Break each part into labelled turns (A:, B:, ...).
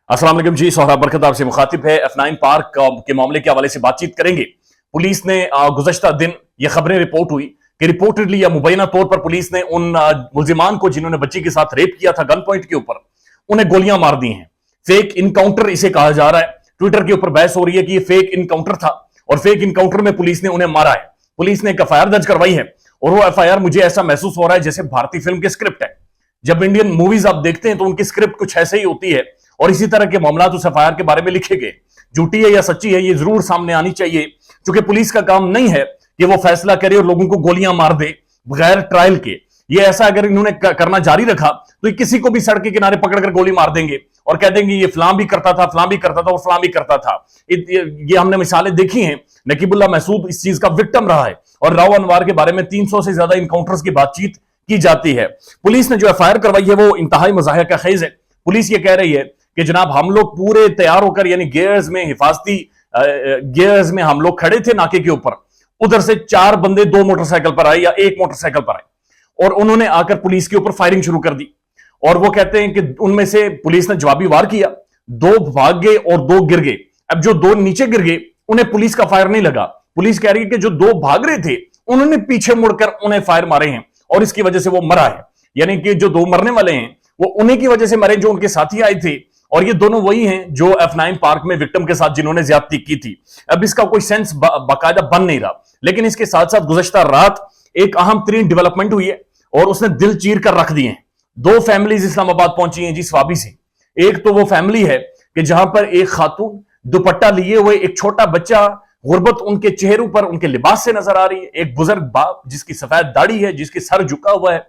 A: अस्सलाम वालेकुम जी, सोहराब बरकत आपसे मुखातिब है। F9 पार्क के मामले के हवाले से बातचीत करेंगे। पुलिस ने गुज़श्ता दिन ये खबरें रिपोर्ट हुई कि रिपोर्टेडली या मुबैना तौर पर पुलिस ने उन मुल्जिमान को जिन्होंने बच्ची के साथ रेप किया था गन पॉइंट के ऊपर, उन्हें गोलियां मार दी हैं। फेक इनकाउंटर इसे कहा जा रहा है। ट्विटर के ऊपर बहस हो रही है कि ये फेक इनकाउंटर था और फेक इनकाउंटर में पुलिस ने उन्हें मारा है। पुलिस ने एक एफआईआर दर्ज करवाई है और वो एफआईआर मुझे ऐसा महसूस हो रहा है जैसे भारतीय फिल्म की स्क्रिप्ट है। जब इंडियन मूवीज आप देखते हैं तो उनकी स्क्रिप्ट कुछ ऐसे ही होती है और इसी तरह के मामला उस एफआईआर के बारे में लिखे गए। झूठी है या सच्ची है ये जरूर सामने आनी चाहिए, क्योंकि पुलिस का काम नहीं है कि वो फैसला करे और लोगों को गोलियां मार दे बगैर ट्रायल के। ये ऐसा अगर इन्होंने करना जारी रखा तो किसी को भी सड़क के किनारे पकड़कर गोली मार देंगे और कह देंगे ये फलां भी करता था, फलां भी करता था और फलां भी करता था। ये हमने मिसालें देखी हैं। नकीबुल्लाह महसूद इस चीज का विक्टिम रहा है और राव अनवार के बारे में 300 से ज्यादा इनकाउंटर्स की बातचीत की जाती है। पुलिस ने जो एफआईआर करवाई है वो इंतहाई मज़ाहिर का खेज है। पुलिस ये कह रही है कि जनाब हम लोग पूरे तैयार होकर यानी गियर्स में हिफाजती गियर्स में हम लोग खड़े थे नाके के ऊपर। उधर से 4 बंदे 2 मोटरसाइकिल पर आए या 1 मोटरसाइकिल पर आए और उन्होंने आकर पुलिस के ऊपर फायरिंग शुरू कर दी। और वो कहते हैं कि उनमें से पुलिस ने जवाबी वार किया, 2 भाग गए और 2 गिर गए। अब जो 2 नीचे गिर गए उन्हें पुलिस का फायर नहीं लगा। पुलिस कह रही है कि जो 2 भाग रहे थे उन्होंने पीछे मुड़कर उन्हें फायर मारे हैं और इसकी वजह से वो मरा है। यानी कि जो 2 मरने वाले हैं वो उन्हीं की वजह से मरे जो उनके साथी आए थे और ये दोनों वही हैं जो F9 पार्क में विक्टिम के साथ जिन्होंने ज्यादती की थी। अब इसका कोई सेंस बाकायदा बन नहीं रहा, लेकिन इसके साथ साथ गुज़श्ता रात एक अहम तरीन डेवलपमेंट हुई है और उसने दिल चीर कर रख दिए हैं। 2 फैमिलीज इस्लामाबाद पहुंची हैं जी स्वाबी से। एक तो वो फैमिली है कि जहां पर एक खातून दुपट्टा लिए हुए, एक छोटा बच्चा, गुर्बत उनके चेहरों पर उनके लिबास से नजर आ रही है। एक बुजुर्ग बाप जिसकी सफेद दाढ़ी है, जिसके सर झुका हुआ है,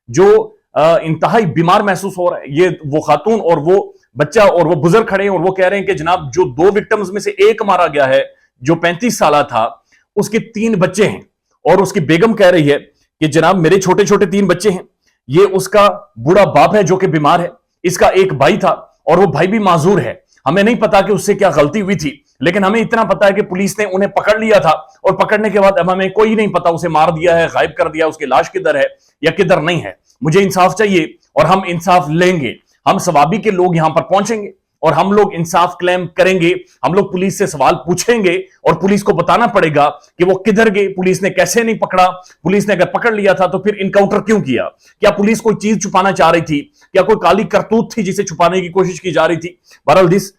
A: जो इंतहाई बीमार महसूस हो रहा है। ये वो खातून और वो बच्चा और वो बुजुर्ग खड़े हैं और वो कह रहे हैं कि जनाब जो 2 विक्टिम्स में से एक मारा गया है जो 35 साल था, उसके 3 बच्चे हैं और उसकी बेगम कह रही है कि जनाब मेरे छोटे छोटे 3 बच्चे हैं। ये उसका बूढ़ा बाप है जो कि बीमार है, इसका एक भाई था और वो भाई भी माजूर है। हमें नहीं पता कि उससे क्या गलती हुई थी, लेकिन हमें इतना पता है कि पुलिस ने उन्हें पकड़ लिया था और पकड़ने के बाद अब हमें कोई नहीं पता उसे मार दिया है, गायब कर दिया, उसकी लाश किधर है या किधर नहीं है। मुझे इंसाफ चाहिए और हम इंसाफ लेंगे। हम सवाबी के लोग यहां पर पहुंचेंगे और हम लोग इंसाफ क्लेम करेंगे। हम लोग पुलिस से सवाल पूछेंगे और पुलिस को बताना पड़ेगा कि वो किधर गए, पुलिस ने कैसे नहीं पकड़ा, पुलिस ने अगर पकड़ लिया था तो फिर इनकाउंटर क्यों किया, क्या पुलिस कोई चीज छुपाना चाह रही थी, क्या कोई काली करतूत थी जिसे छुपाने की कोशिश की जा रही थी। बहरहाल this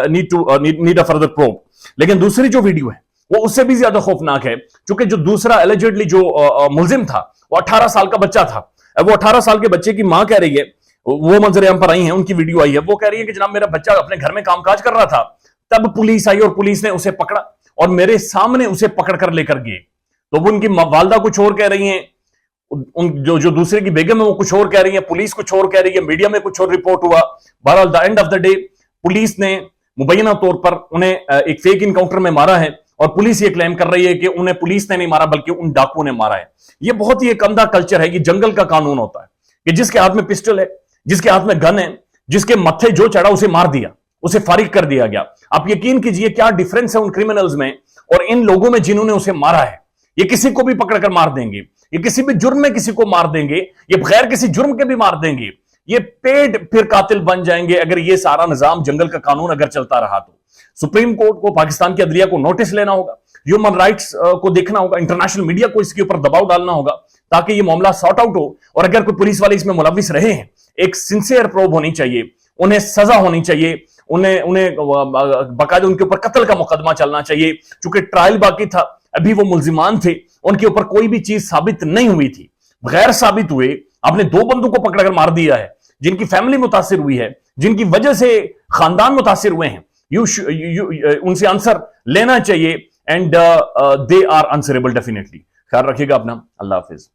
A: need a further probe. लेकिन दूसरी जो वीडियो है वो उससे भी ज्यादा खौफनाक है, क्योंकि जो दूसरा एलिजिडली जो मुलजिम था वो 18 साल का बच्चा था। अब वो 18 साल के बच्चे की मां कह रही है, वो मंजर हम पर आई है, उनकी वीडियो आई है, वो कह रही है कि जनाब मेरा बच्चा अपने घर में कामकाज कर रहा था, तब पुलिस आई और पुलिस ने उसे पकड़ा और मेरे सामने उसे पकड़ कर लेकर गए। तो वो उनकी वालदा कुछ और कह रही हैं, जो दूसरे की बेगम है वो कुछ और कह रही है, पुलिस कुछ और कह रही है, मीडिया में कुछ और रिपोर्ट हुआ। बहरहाल the end of the day police ने मुबैना तौर पर उन्हें एक फेक इनकाउंटर में मारा है और पुलिस ये क्लेम कर रही है कि उन्हें पुलिस ने नहीं मारा बल्कि उन डाकुओं ने मारा है। ये बहुत ही एक अंधा कल्चर है, ये जंगल का कानून होता है कि जिसके हाथ में पिस्टल है, जिसके हाथ में गन है, जिसके मत्थे जो चढ़ा उसे मार दिया, उसे फारिग कर दिया गया। आप यकीन कीजिए क्या डिफरेंस है उन क्रिमिनल्स में और इन लोगों में जिन्होंने उसे मारा है। ये किसी को भी पकड़कर मार देंगे, ये किसी भी जुर्म में किसी को मार देंगे, ये बगैर किसी जुर्म के भी मार देंगे, ये पेड फिर कातिल बन जाएंगे अगर ये सारा निजाम जंगल का कानून अगर चलता रहा तो। सुप्रीम कोर्ट को, पाकिस्तान की अदलिया को नोटिस लेना होगा, ह्यूमन राइट्स को देखना होगा, इंटरनेशनल मीडिया को इसके ऊपर दबाव डालना होगा ताकि ये मामला सॉर्ट आउट हो। और अगर कोई पुलिस वाले इसमें मुलविस रहे हैं, एक सिंसियर प्रोब होनी चाहिए, उन्हें सजा होनी चाहिए, उन्हें बाकायदा उनके ऊपर कत्ल का मुकदमा चलना चाहिए। चूंकि ट्रायल बाकी था, अभी वो मुल्जिमान थे, उनके ऊपर कोई भी चीज साबित नहीं हुई थी, बगैर साबित हुए आपने 2 बंदों को पकड़कर मार दिया है, जिनकी फैमिली मुतासिर हुई है, जिनकी वजह से खानदान मुतासिर हुए हैं। उनसे आंसर लेना चाहिए and they are answerable definitely. ख्याल रखिएगा अपना। अल्लाह हाफिज।